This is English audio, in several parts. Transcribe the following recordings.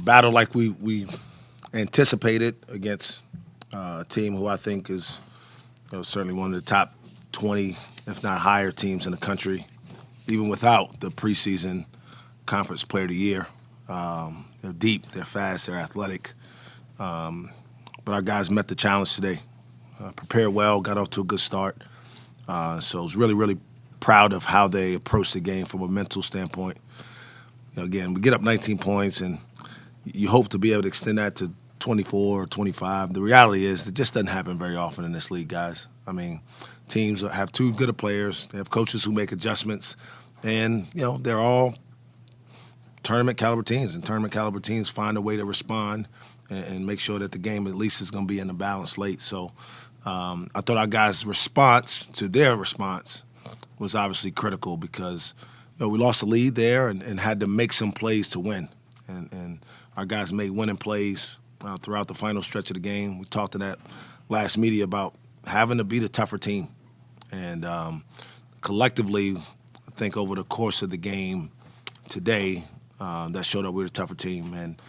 battle like we anticipated against a team who I think is certainly one of the top 20, if not higher, teams in the country, even without the preseason conference player of the year. They're deep, they're fast, they're athletic. But our guys met the challenge today, prepared well, got off to a good start. So I was really, really proud of how they approached the game from a mental standpoint. Again, we get up 19 points, and you hope to be able to extend that to 24 or 25. The reality is it just doesn't happen very often in this league, guys. I mean, teams have too good of players. They have coaches who make adjustments, and they're all tournament caliber teams, and tournament caliber teams find a way to respond and make sure that the game at least is going to be in a balanced late. So I thought our guys' response to their response was obviously critical because we lost the lead there and had to make some plays to win. And our guys made winning plays throughout the final stretch of the game. We talked in that last media about having to beat a tougher team. And collectively, I think over the course of the game today, that showed up we were a tougher team. And,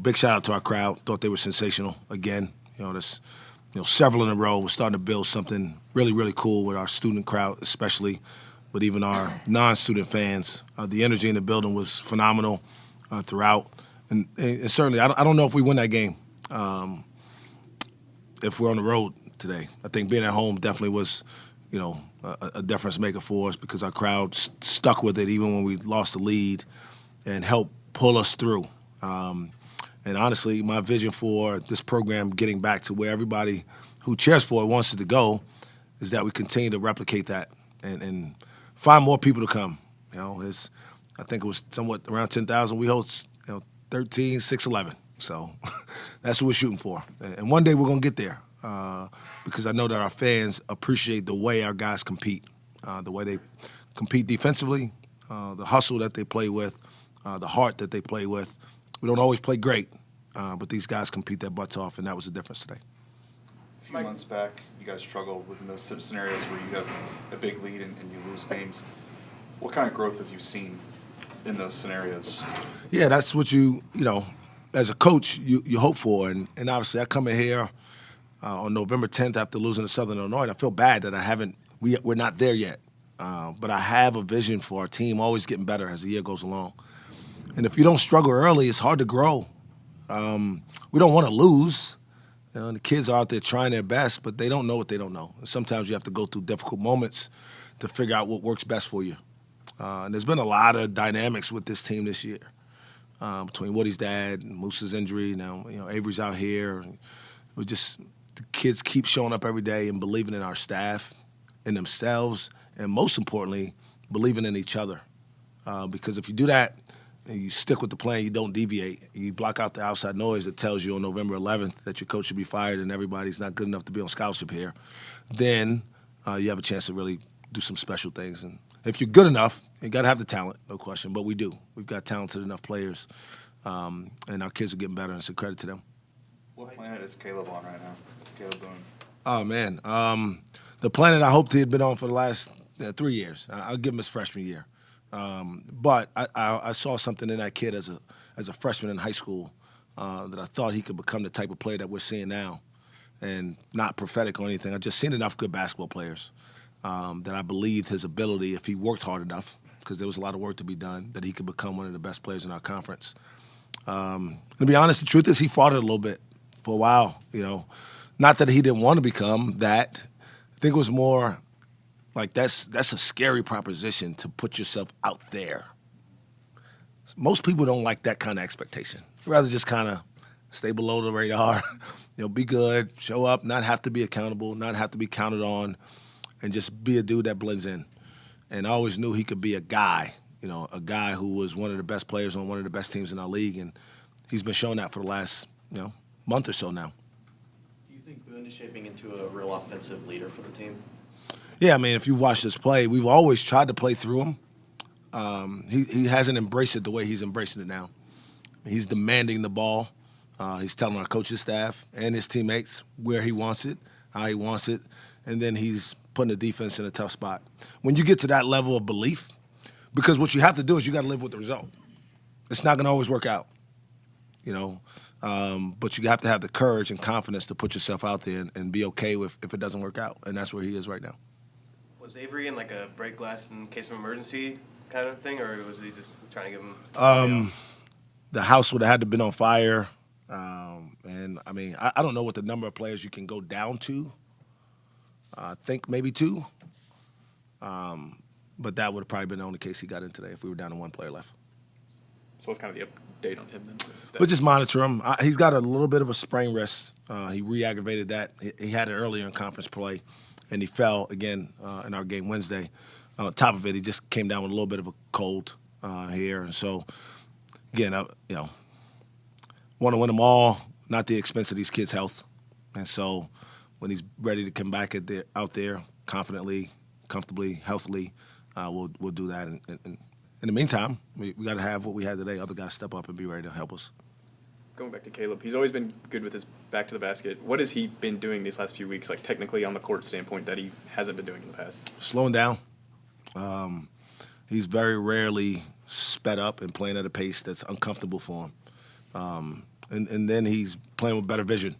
big shout out to our crowd. Thought they were sensational again. That's several in a row. We're starting to build something really, really cool with our student crowd, especially, but even our non-student fans. The energy in the building was phenomenal throughout. And certainly, I don't know if we win that game if we're on the road today. I think being at home definitely was, a difference maker for us because our crowd stuck with it even when we lost the lead and helped pull us through. And honestly, my vision for this program getting back to where everybody who cheers for it wants it to go is that we continue to replicate that and find more people to come. I think it was somewhat around 10,000. We host 13, 611. So that's what we're shooting for. And one day we're going to get there because I know that our fans appreciate the way our guys compete, the way they compete defensively, the hustle that they play with, the heart that they play with. We don't always play great, but these guys compete their butts off, and that was the difference today. A few months back, you guys struggled with those scenarios where you have a big lead and you lose games. What kind of growth have you seen in those scenarios? Yeah, that's what as a coach, you hope for. And obviously, I come in here on November 10th after losing to Southern Illinois, and I feel bad that we're not there yet. But I have a vision for our team always getting better as the year goes along. And if you don't struggle early, it's hard to grow. We don't want to lose. The kids are out there trying their best, but they don't know what they don't know. And sometimes you have to go through difficult moments to figure out what works best for you. And there's been a lot of dynamics with this team this year between Woody's dad and Moose's injury. Now, Avery's out here. The kids keep showing up every day and believing in our staff, in themselves, and most importantly, believing in each other. Because if you do that, and you stick with the plan, you don't deviate. You block out the outside noise that tells you on November 11th that your coach should be fired and everybody's not good enough to be on scholarship here. Then you have a chance to really do some special things. And if you're good enough, you got to have the talent, no question. But we do. We've got talented enough players, and our kids are getting better, and it's a credit to them. What planet is Caleb on right now? Caleb Boone. Oh, man. The planet I hoped he had been on for the last 3 years. I'll give him his freshman year. But I saw something in that kid as a freshman in high school that I thought he could become the type of player that we're seeing now. And not prophetic or anything. I just seen enough good basketball players that I believed his ability, if he worked hard enough, because there was a lot of work to be done, that he could become one of the best players in our conference. To be honest, the truth is he fought it a little bit for a while. Not that he didn't want to become that. I think it was more like that's a scary proposition to put yourself out there. Most people don't like that kind of expectation. They'd rather just kind of stay below the radar, be good, show up, not have to be accountable, not have to be counted on, and just be a dude that blends in. And I always knew he could be a guy, a guy who was one of the best players on one of the best teams in our league, and he's been showing that for the last, month or so now. Do you think Boone is shaping into a real offensive leader for the team? Yeah, I mean, if you've watched us play, we've always tried to play through him. He hasn't embraced it the way he's embracing it now. He's demanding the ball. He's telling our coaching staff and his teammates where he wants it, how he wants it, and then he's putting the defense in a tough spot. When you get to that level of belief, because what you have to do is you got to live with the result. It's not going to always work out. But you have to have the courage and confidence to put yourself out there and be okay with if it doesn't work out, and that's where he is right now. Was Avery in like a break glass in case of emergency kind of thing, or was he just trying to give him? The house would have had to been on fire, and I mean, I don't know what the number of players you can go down to. I think maybe 2, but that would have probably been the only case he got in today if we were down to 1 player left. So what's kind of the update on him then? What's his We'll status? just monitor him. He's got a little bit of a sprain wrist. He re-aggravated that. He had it earlier in conference play, and he fell again in our game Wednesday. On top of it, he just came down with a little bit of a cold here, and so again, want to win them all, not the expense of these kids' health. And so when he's ready to come back out there confidently, comfortably, healthily, we'll do that. And in the meantime, we got to have what we had today. Other guys step up and be ready to help us. Going back to Caleb, he's always been good with his back to the basket. What has he been doing these last few weeks, like technically on the court standpoint, that he hasn't been doing in the past? Slowing down. He's very rarely sped up and playing at a pace that's uncomfortable for him. And then he's playing with better vision.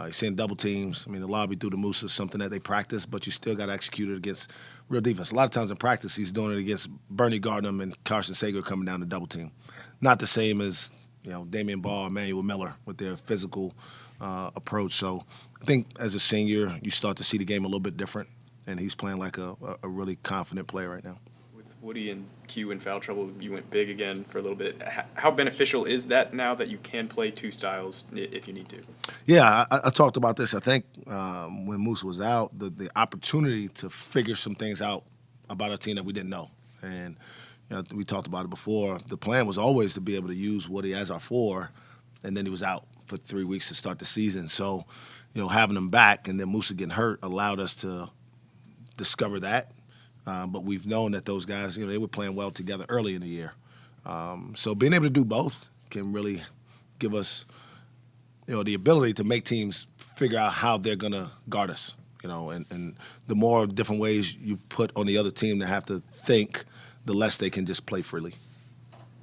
He's seeing double teams. I mean, the lobby through the Moose is something that they practice, but you still got to execute it against real defense. A lot of times in practice, he's doing it against Bernie Gardner and Carson Sager coming down to double team. Not the same as Damian Ball, Emmanuel Miller with their physical approach. So I think as a senior, you start to see the game a little bit different, and he's playing like a really confident player right now. With Woody and Q in foul trouble, you went big again for a little bit. How beneficial is that now that you can play 2 styles if you need to? Yeah, I talked about this. I think when Moose was out, the opportunity to figure some things out about our team that we didn't know. And we talked about it before. The plan was always to be able to use Woody as our 4, and then he was out for 3 weeks to start the season. So, having him back and then Moose getting hurt allowed us to discover that. But we've known that those guys, they were playing well together early in the year. So being able to do both can really give us, the ability to make teams figure out how they're going to guard us. And the more different ways you put on the other team to have to think, the less they can just play freely.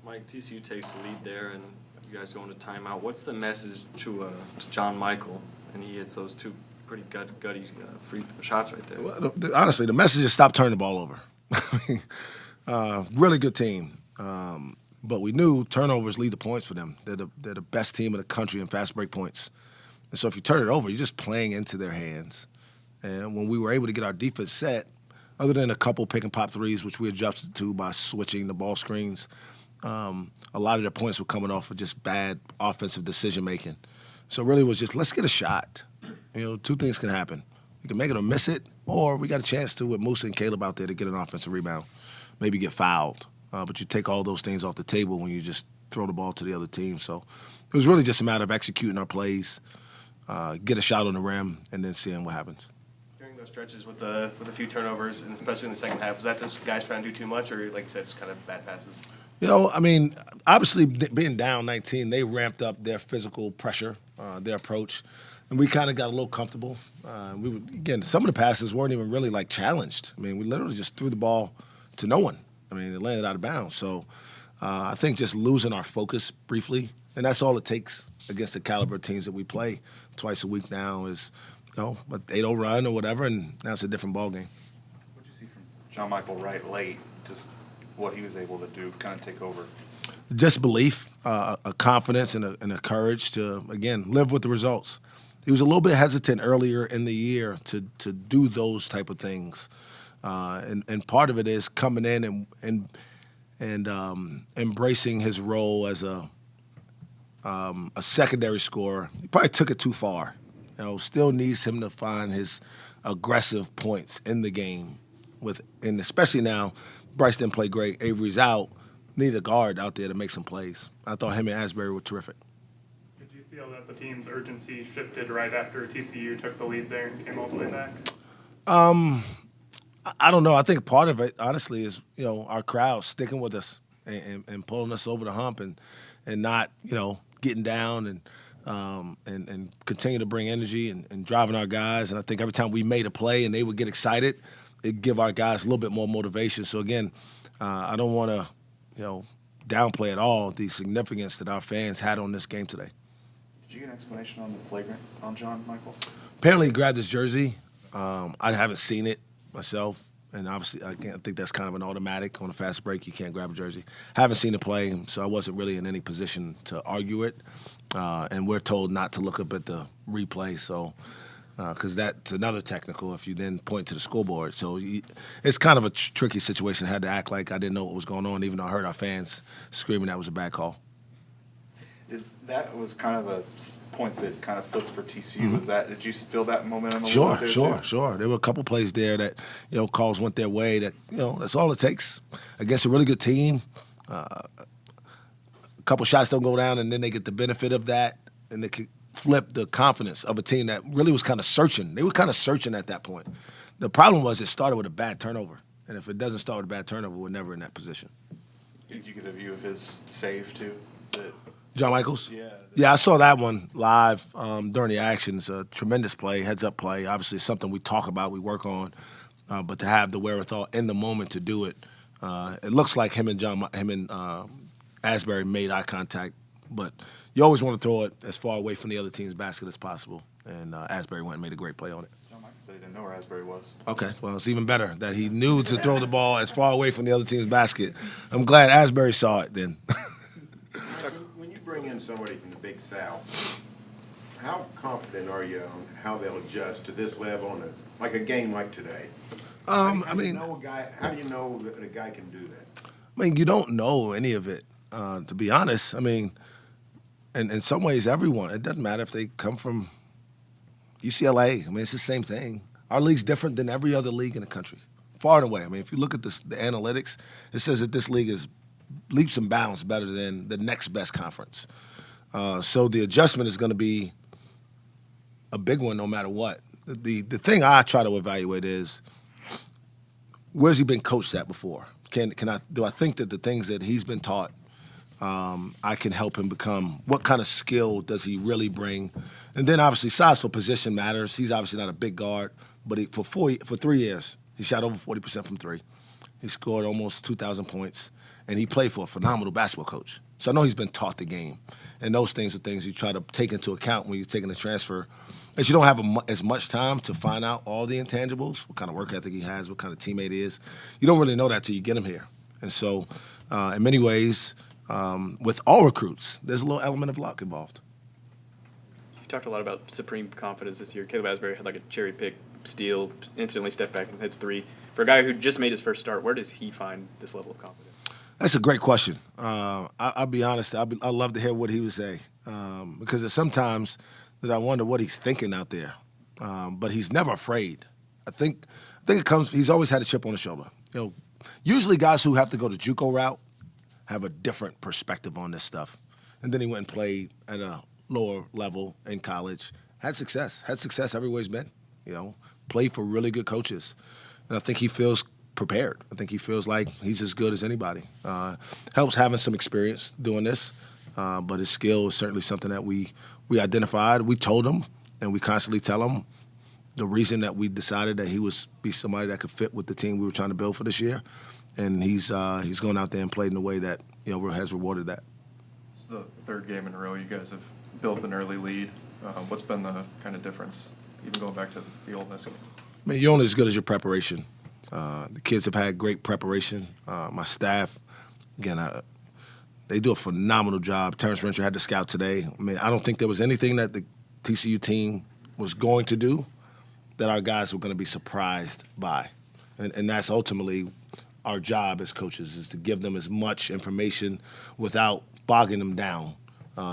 Mike, TCU takes the lead there, and you guys go into timeout. What's the message to John Michael? And he hits those 2 pretty gutty free shots right there. Well, honestly, the message is stop turning the ball over. Really good team. But we knew turnovers lead to points for them. They're the best team in the country in fast break points. And so if you turn it over, you're just playing into their hands. And when we were able to get our defense set, other than a couple pick and pop threes, which we adjusted to by switching the ball screens, a lot of their points were coming off of just bad offensive decision making. So really it was just, let's get a shot. 2 things can happen. We can make it or miss it, or we got a chance to, with Musa and Caleb out there, to get an offensive rebound, maybe get fouled. But you take all those things off the table when you just throw the ball to the other team. So it was really just a matter of executing our plays, get a shot on the rim, and then seeing what happens. During those stretches with a few turnovers, and especially in the second half, was that just guys trying to do too much, or like you said, just kind of bad passes? I mean, obviously being down 19, they ramped up their physical pressure, their approach, and we kind of got a little comfortable. Some of the passes weren't even really like challenged. I mean, we literally just threw the ball to no one. I mean, it landed out of bounds. So I think just losing our focus briefly, and that's all it takes against the caliber of teams that we play twice a week now is, but they don't run or whatever, and now it's a different ballgame. What did you see from John Michael Wright late, just what he was able to do, kind of take over? Just belief, a confidence, and a courage to, again, live with the results. He was a little bit hesitant earlier in the year to do those type of things. And part of it is coming in and embracing his role as a secondary scorer. He probably took it too far. Still needs him to find his aggressive points in the game. And especially now, Bryce didn't play great. Avery's out. Need a guard out there to make some plays. I thought him and Asbury were terrific. Did you feel that the team's urgency shifted right after TCU took the lead there and came all the way back? I don't know. I think part of it, honestly, is our crowd sticking with us and pulling us over the hump and not getting down and continue to bring energy and driving our guys. And I think every time we made a play and they would get excited, it'd give our guys a little bit more motivation. So again, I don't want to downplay at all the significance that our fans had on this game today. Did you get an explanation on the flagrant on John Michael? Apparently, he grabbed his jersey. I haven't seen it myself, and obviously, I think that's kind of an automatic on a fast break. You can't grab a jersey. Haven't seen it play, so I wasn't really in any position to argue it. And we're told not to look up at the replay, so because that's another technical. If you then point to the scoreboard, so it's kind of a tricky situation. I had to act like I didn't know what was going on, even though I heard our fans screaming that was a bad call. That was kind of a point that kind of flipped for TCU. Was that? Did you feel that momentum? Sure. Too? There were a couple plays there that calls went their way. That that's all it takes against a really good team. A couple shots don't go down, and then they get the benefit of that, and they could flip the confidence of a team that really was kind of searching. They were kind of searching at that point. The problem was it started with a bad turnover, and if it doesn't start with a bad turnover, we're never in that position. Did you get a view of his save too? John Michaels? Yeah. Yeah, I saw that one live during the action. It's a tremendous play, heads-up play. Obviously, it's something we talk about, we work on, but to have the wherewithal in the moment to do it, it looks like him and Asbury made eye contact, but you always want to throw it as far away from the other team's basket as possible, and Asbury went and made a great play on it. John Michael said he didn't know where Asbury was. Okay, well, it's even better that he knew to throw the ball as far away from the other team's basket. I'm glad Asbury saw it then. When you bring in somebody from the Big South, how confident are you on how they'll adjust to this level on like a game like today? How do you know that a guy can do that? I mean, you don't know any of it, to be honest. I mean, and in some ways, everyone. It doesn't matter if they come from UCLA. I mean, it's the same thing. Our league's different than every other league in the country, far and away. I mean, if you look at the analytics, it says that this league is leaps and bounds better than the next best conference. So the adjustment is going to be a big one no matter what. The thing I try to evaluate is, where's he been coached at before? Do I think that the things that he's been taught, I can help him become? What kind of skill does he really bring? And then obviously size for position matters. He's obviously not a big guard, but for 3 years, he shot over 40% from three. He scored almost 2,000 points, and he played for a phenomenal basketball coach. So I know he's been taught the game. And those things are things you try to take into account when you're taking a transfer. As you don't have as much time to find out all the intangibles, what kind of work ethic he has, what kind of teammate he is. You don't really know that till you get him here. And so in many ways, with all recruits, there's a little element of luck involved. You talked a lot about supreme confidence this year. Caleb Asbury had like a cherry pick steal, instantly step back and hits three. For a guy who just made his first start, where does he find this level of confidence? That's a great question. I'll be honest. I'd love to hear what he would say because there's sometimes that I wonder what he's thinking out there. But he's never afraid. I think it comes. He's always had a chip on his shoulder. Usually guys who have to go the JUCO route have a different perspective on this stuff. And then he went and played at a lower level in college. Had success everywhere he's been. Played for really good coaches, and I think he feels prepared. I think he feels like he's as good as anybody. Helps having some experience doing this, but his skill is certainly something that we identified. We told him, and we constantly tell him the reason that we decided that he would be somebody that could fit with the team we were trying to build for this year, and he's gone out there and played in a way that has rewarded that. It's the third game in a row you guys have built an early lead. What's been the kind of difference, even going back to the Ole Miss game? I mean, you're only as good as your preparation. The kids have had great preparation. My staff, again, they do a phenomenal job. Terrence Rencher had to scout today. I mean, I don't think there was anything that the TCU team was going to do that our guys were going to be surprised by. And that's ultimately our job as coaches, is to give them as much information without bogging them down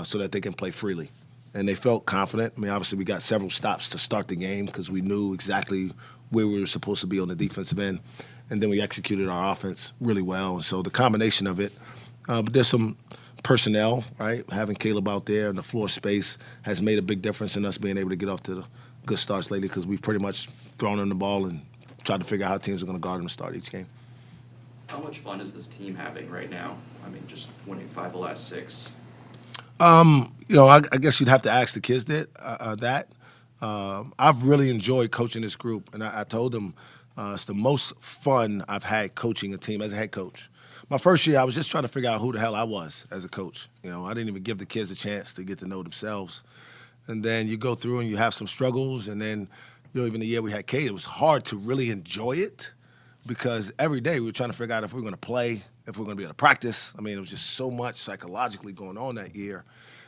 so that they can play freely. And they felt confident. I mean, obviously we got several stops to start the game because we knew exactly where we were supposed to be on the defensive end. And then we executed our offense really well. And so the combination of it, but there's some personnel, right? Having Caleb out there and the floor space has made a big difference in us being able to get off to the good starts lately because we've pretty much thrown him the ball and tried to figure out how teams are going to guard him to start each game. How much fun is this team having right now? I mean, just winning 5 of the last 6. I guess you'd have to ask the kids that. I've really enjoyed coaching this group, and I told them it's the most fun I've had coaching a team as a head coach. my first year, I was just trying to figure out who the hell I was as a coach. You know, I didn't even give the kids a chance to get to know themselves. And then you go through and you have some struggles, and then, you know, even the year we had Kate, it was hard to really enjoy it because every day we were trying to figure out if we were going to play, if we were going to be able to practice. I mean, it was just so much psychologically going on that year.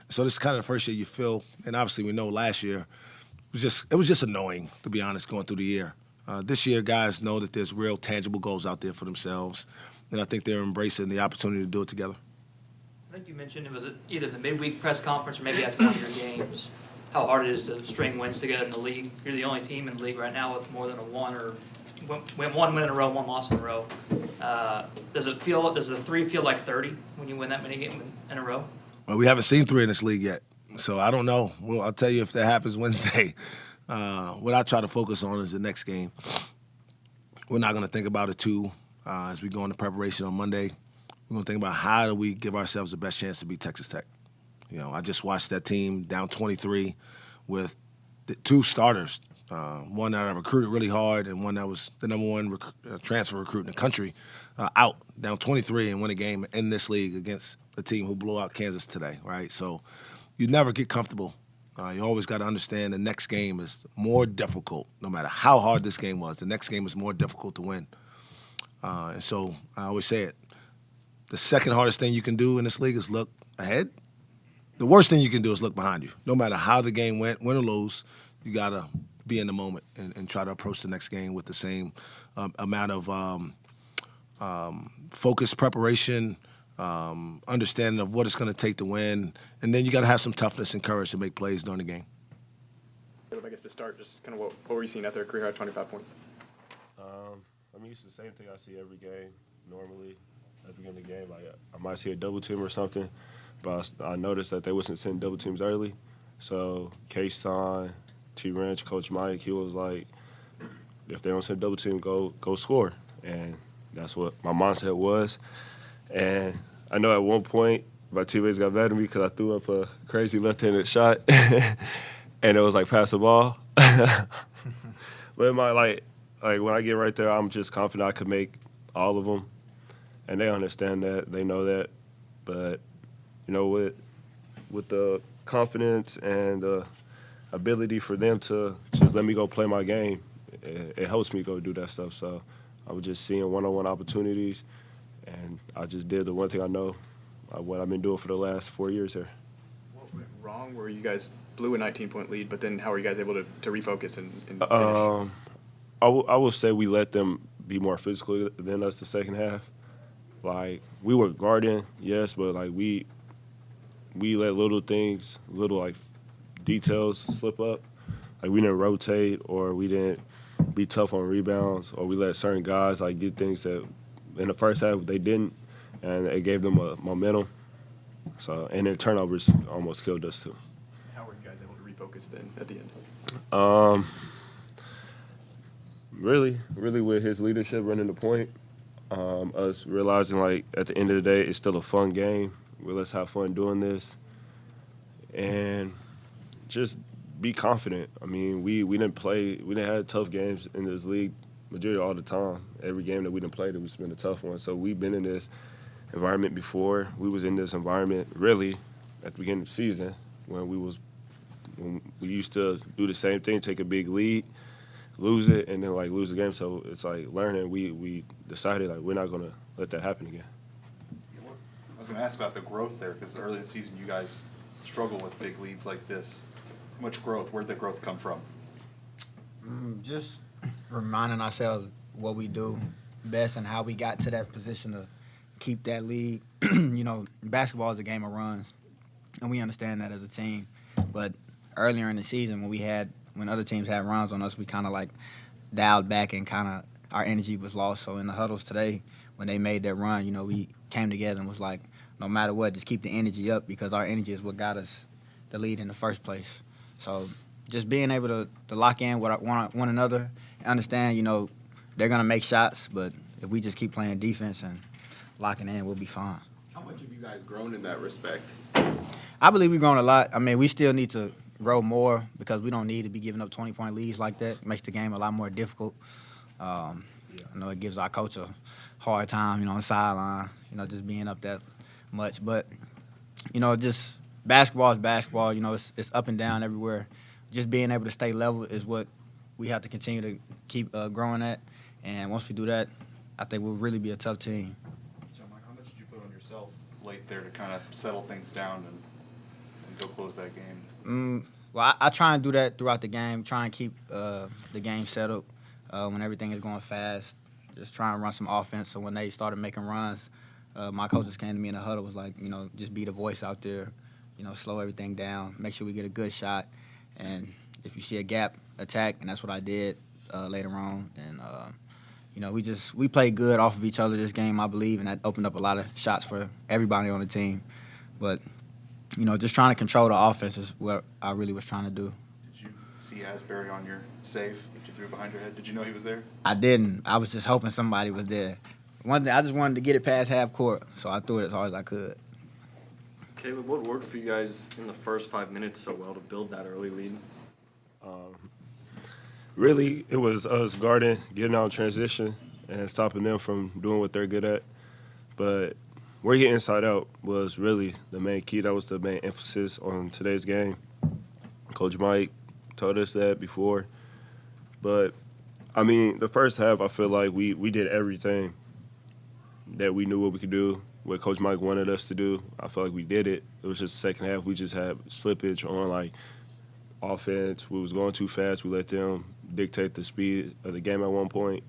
So this is kind of the first year you feel, and obviously we know last year, it was just annoying, to be honest, going through the year. This year, guys know that there's real tangible goals out there for themselves, and I think they're embracing the opportunity to do it together. I think you mentioned it was either the midweek press conference or maybe after one of your games, how hard it is to string wins together in the league. You're the only team in the league right now with more than one win in a row, one loss in a row. Does the 3 feel like 30 when you win that many games in a row? Well, we haven't seen 3 in this league yet, so I don't know. Well, I'll tell you if that happens Wednesday. What I try to focus on is the next game. We're not going to think about a 2 as we go into preparation on Monday. We're going to think about how do we give ourselves the best chance to beat Texas Tech. You know, I just watched that team down 23 with the 2 starters, one that I recruited really hard and one that was the number 1 transfer recruit in the country, out, down 23 and win a game in this league against a team who blew out Kansas today, right? So you never get comfortable. You always got to understand the next game is more difficult. No matter how hard this game was, the next game is more difficult to win. And so I always say it. The second hardest thing you can do in this league is look ahead. The worst thing you can do is look behind you. No matter how the game went, win or lose, you got to be in the moment and try to approach the next game with the same amount of focus, preparation, understanding of what it's going to take to win, and then you got to have some toughness and courage to make plays during the game. I guess to start, just kind of what were you seeing out there? Career high 25 points. I mean, it's the same thing I see every game. Normally, at the beginning of the game, I might see a double team or something, but I noticed that they wasn't sending double teams early. So K-Son, T-Wrench, Coach Mike, he was like, if they don't send double team, go score. And that's what my mindset was. And I know at one point my teammates got mad at me because I threw up a crazy left-handed shot, and it was like pass the ball. But like when I get right there, I'm just confident I could make all of them, and they understand that, they know that. But you know, with the confidence and the ability for them to just let me go play my game, it helps me go do that stuff. So I was just seeing one-on-one opportunities. And I just did the one thing I know, what I've been doing for the last 4 years here. What went wrong where you guys blew a 19-point lead, but then how were you guys able to refocus and finish? I will say we let them be more physical than us the second half. Like, we were guarding, yes, but like we let little things, little like details slip up. Like we didn't rotate, or we didn't be tough on rebounds, or we let certain guys like get things that in the first half they didn't, and it gave them a momentum. So, and then turnovers almost killed us too. How were you guys able to refocus then at the end? Really with his leadership running the point, us realizing like at the end of the day it's still a fun game. Let's have fun doing this, and just be confident. I mean, we didn't have tough games in this league majority all the time. Every game that we didn't play, that we spent a tough one. So we've been in this environment before. We was in this environment really at the beginning of the season when we used to do the same thing, take a big lead, lose it, and then like lose the game. So it's like learning. We decided like we're not gonna let that happen again. I was going to ask about the growth there, because early in the season you guys struggle with big leads like this. How much growth? Where'd the growth come from? Just reminding ourselves what we do best and how we got to that position to keep that lead. You know, basketball is a game of runs, and we understand that as a team. But earlier in the season, when other teams had runs on us, we kind of like dialed back and kind of our energy was lost. So in the huddles today, when they made that run, you know, we came together and was like, no matter what, just keep the energy up, because our energy is what got us the lead in the first place. So just being able to lock in with one another and understand, you know, they're going to make shots, but if we just keep playing defense and locking in, we'll be fine. How much have you guys grown in that respect? I believe we've grown a lot. I mean, we still need to grow more because we don't need to be giving up 20-point leads like that. It makes the game a lot more difficult. I know it gives our coach hard time, on the sideline, just being up that much. But, just basketball is basketball. It's up and down everywhere. Just being able to stay level is what we have to continue to keep growing at. And once we do that, I think we'll really be a tough team. John Mike, how much did you put on yourself late there to kind of settle things down and go close that game? Well, I try and do that throughout the game, try and keep the game settled when everything is going fast. Just try and run some offense. So when they started making runs, my coaches came to me in the huddle, was like, just be the voice out there, slow everything down, make sure we get a good shot. And if you see a gap, attack, and that's what I did later on. And, we played good off of each other this game, I believe, and that opened up a lot of shots for everybody on the team. But, just trying to control the offense is what I really was trying to do. Did you see Asbury on your save that you threw behind your head? Did you know he was there? I didn't. I was just hoping somebody was there. One thing, I just wanted to get it past half court, so I threw it as hard as I could. Caleb, what worked for you guys in the first 5 minutes so well to build that early lead? Really, it was us guarding, getting out in transition, and stopping them from doing what they're good at. But working inside out was really the main key. That was the main emphasis on today's game. Coach Mike told us that before. But, the first half, I feel like we did everything that we knew what we could do, what Coach Mike wanted us to do. I feel like we did it. It was just the second half. We just had slippage on, offense. We was going too fast. We let them dictate the speed of the game at one point.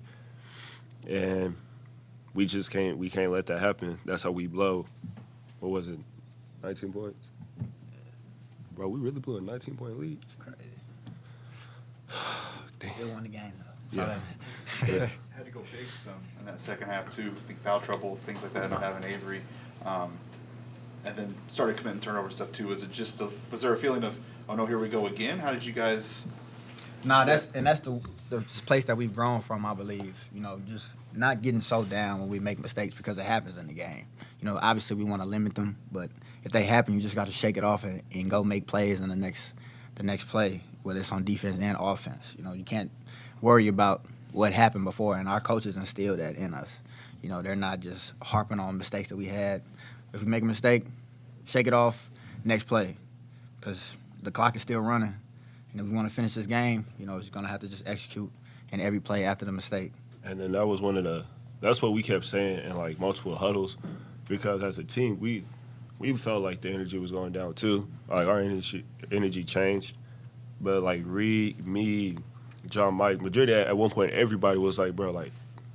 And we just can't let that happen. That's how we blow. What was it, 19 points? Bro, we really blew a 19-point lead. It's crazy. Damn. Still won the game, though. Yeah. Had to go big some in that second half, too. I think foul trouble, things like that, not having Avery. And then started committing turnover stuff, too. Was there a feeling of, oh, no, here we go again? How did you guys... Nah, that's the place that we've grown from, I believe. Just not getting so down when we make mistakes because it happens in the game. Obviously we want to limit them, but if they happen, you just got to shake it off and go make plays in the next play, whether it's on defense and offense. You can't worry about what happened before, and our coaches instilled that in us. They're not just harping on mistakes that we had. If we make a mistake, shake it off, next play, because the clock is still running. And if we want to finish this game, it's going to have to just execute in every play after the mistake. And then that was that's what we kept saying in multiple huddles, because as a team, we felt like the energy was going down too. Our energy changed. But Reed, me, John Mike, majority at one point, everybody was like, bro,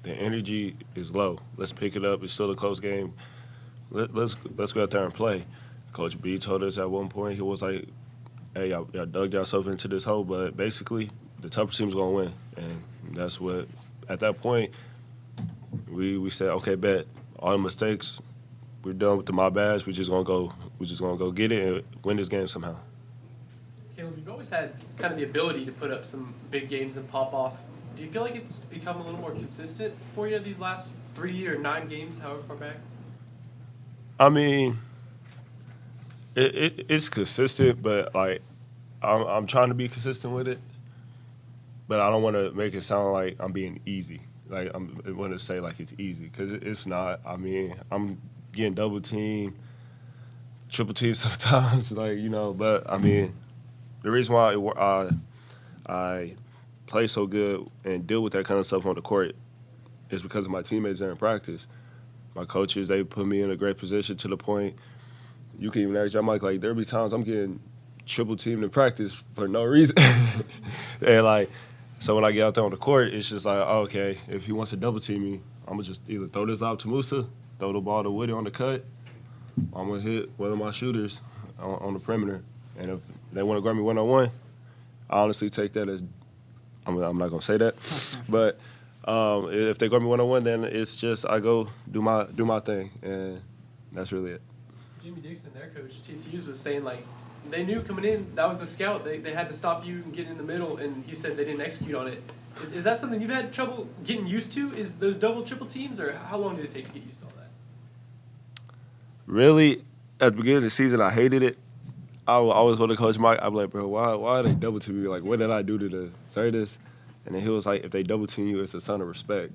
the energy is low. Let's pick it up. It's still a close game. Let's go out there and play. Coach B told us at one point, he was like, hey, y'all dug yourself into this hole, but basically the tougher team's going to win. And that's what, at that point, we said, okay, bet. All the mistakes, we're done with the my badge. We're just gonna go get it and win this game somehow. Caleb, you've always had kind of the ability to put up some big games and pop off. Do you feel like it's become a little more consistent for you these last 3 or 9 games, however far back? It's consistent, but I'm trying to be consistent with it. But I don't want to make it sound like I'm being easy. I want to say it's easy, because it's not. I'm getting double teamed, triple teamed sometimes, But the reason why I play so good and deal with that kind of stuff on the court is because of my teammates there in practice. My coaches, they put me in a great position to the point. You can even ask John Mike, there'll be times I'm getting triple teamed in practice for no reason. And so when I get out there on the court, it's just okay, if he wants to double team me, I'm going to just either throw this lob to Musa, throw the ball to Woody on the cut, I'm going to hit one of my shooters on the perimeter. And if they want to grab me one-on-one, I honestly take that as, I'm not going to say that, but if they grab me one-on-one, then it's just I go do my thing, and that's really it. Jimmy Dixon, their coach, TCU's, was saying they knew coming in that was the scout. They had to stop you and get in the middle, and he said they didn't execute on it. Is that something you've had trouble getting used to? Is those double triple teams, or how long did it take to get used to all that? Really, at the beginning of the season, I hated it. I would always go to Coach Mike. I'd be like, bro, why are they double teaming me? What did I do to deserve this? And then he was like, if they double team you, it's a sign of respect.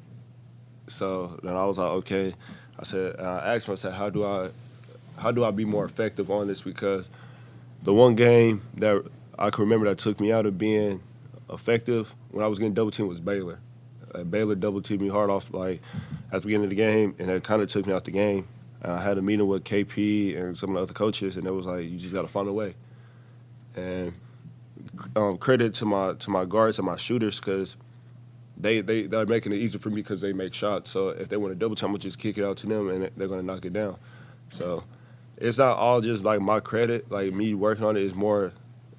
So then I was like, okay. I asked him, I said, how do I be more effective on this? Because the one game that I can remember that took me out of being effective when I was getting double teamed was Baylor. Baylor double teamed me hard off at the beginning of the game, and it kind of took me out the game. And I had a meeting with KP and some of the other coaches, and it was like, you just got to find a way. And credit to my guards and my shooters, because they're making it easy for me because they make shots. So if they want to double time, I'll just kick it out to them, and they're going to knock it down. So it's not all just like my credit. Like me working on it is more,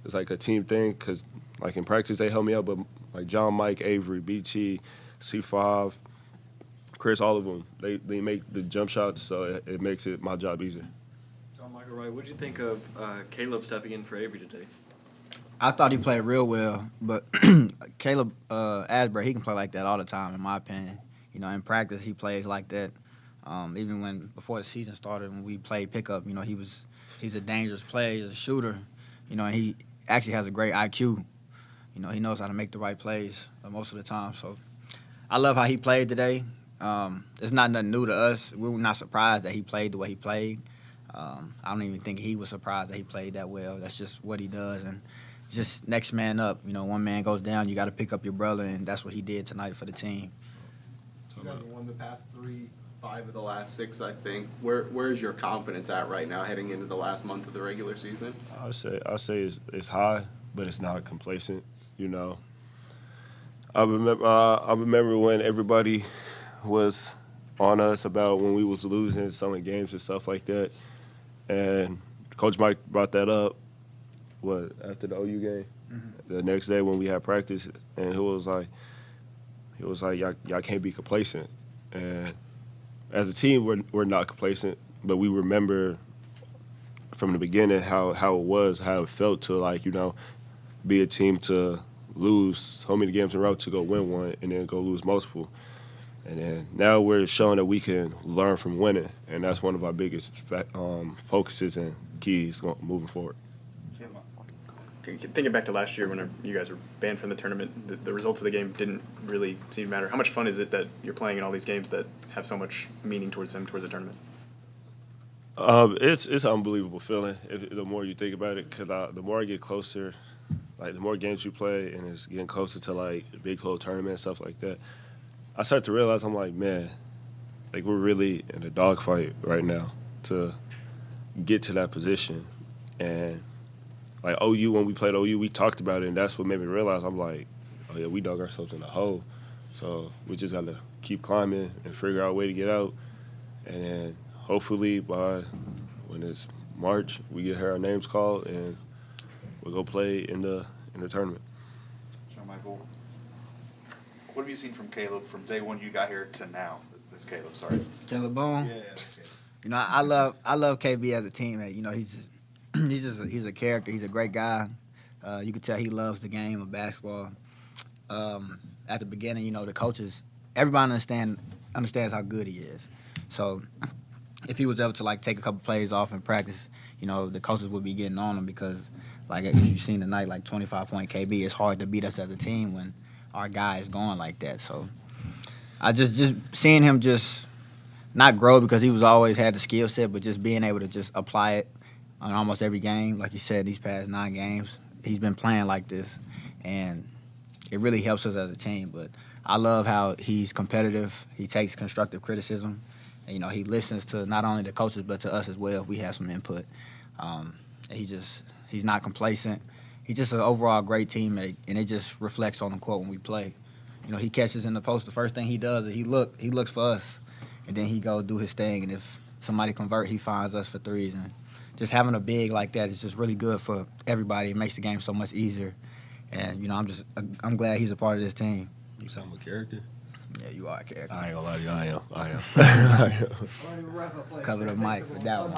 it's like a team thing, because like in practice they help me out, but like John, Mike, Avery, BT, C5, Chris, all of them, they make the jump shots, so it makes my job easier. John Michael Wright, what'd you think of Caleb stepping in for Avery today? I thought he played real well, but Caleb Asbury, he can play like that all the time, in my opinion. You know, in practice he plays like that. Even before the season started, when we played pickup, you know, he's a dangerous player, he's a shooter, you know, and he actually has a great IQ. You know, he knows how to make the right plays most of the time. So I love how he played today. It's not nothing new to us. We were not surprised that he played the way he played. I don't even think he was surprised that he played that well. That's just what he does. And just next man up. You know, one man goes down, you got to pick up your brother, and that's what he did tonight for the team. You guys won the past 5 of the last 6, I think. Where's your confidence at right now, heading into the last month of the regular season? I say it's high, but it's not complacent. You know, I remember when everybody was on us about when we was losing some of the games and stuff like that, and Coach Mike brought that up. After the OU game, the next day when we had practice, and he was like, y'all can't be complacent. And as a team, we're not complacent, but we remember from the beginning how it felt to be a team to lose so many games in a row to go win one and then go lose multiple. And then now we're showing that we can learn from winning, and that's one of our biggest focuses and keys moving forward. Thinking back to last year when you guys were banned from the tournament, the results of the game didn't really seem to matter. How much fun is it that you're playing in all these games that have so much meaning towards the tournament? It's an unbelievable feeling the more you think about it, because the more I get closer, the more games you play and it's getting closer to the big club tournament and stuff like that, I start to realize I'm like, man, we're really in a dogfight right now to get to that position. And OU, when we played OU, we talked about it, and that's what made me realize I'm like, oh yeah, we dug ourselves in a hole. So we just got to keep climbing and figure out a way to get out. And then hopefully by when it's March, we get our names called and we'll go play in the tournament. John Michael, what have you seen from Caleb from day one you got here to now? This Caleb, sorry. Caleb Boone? Yeah, that's Caleb. You know, I love KB as a teammate. You know, he's a character. He's a great guy. You can tell he loves the game of basketball. At the beginning, you know, the coaches, everybody understands how good he is. So if he was ever to take a couple plays off in practice, you know, the coaches would be getting on him because, as you've seen tonight, 25-point KB, it's hard to beat us as a team when our guy is going like that. So I just seeing him just not grow because he was always had the skill set, but just being able to just apply it on almost every game. Like you said, these past 9 games, he's been playing like this, and it really helps us as a team. But I love how he's competitive. He takes constructive criticism. And, you know, he listens to not only the coaches but to us as well if we have some input. He's not complacent. He's just an overall great teammate, and it just reflects on the court when we play. You know, he catches in the post. The first thing he does is he looks for us, and then he go do his thing. And if somebody convert, he finds us for threes. And just having a big like that is just really good for everybody. It makes the game so much easier. And, you know, I'm glad he's a part of this team. You sound like a character? Yeah, you are a character. I ain't gonna lie to you, I am. Cover the mic with that one.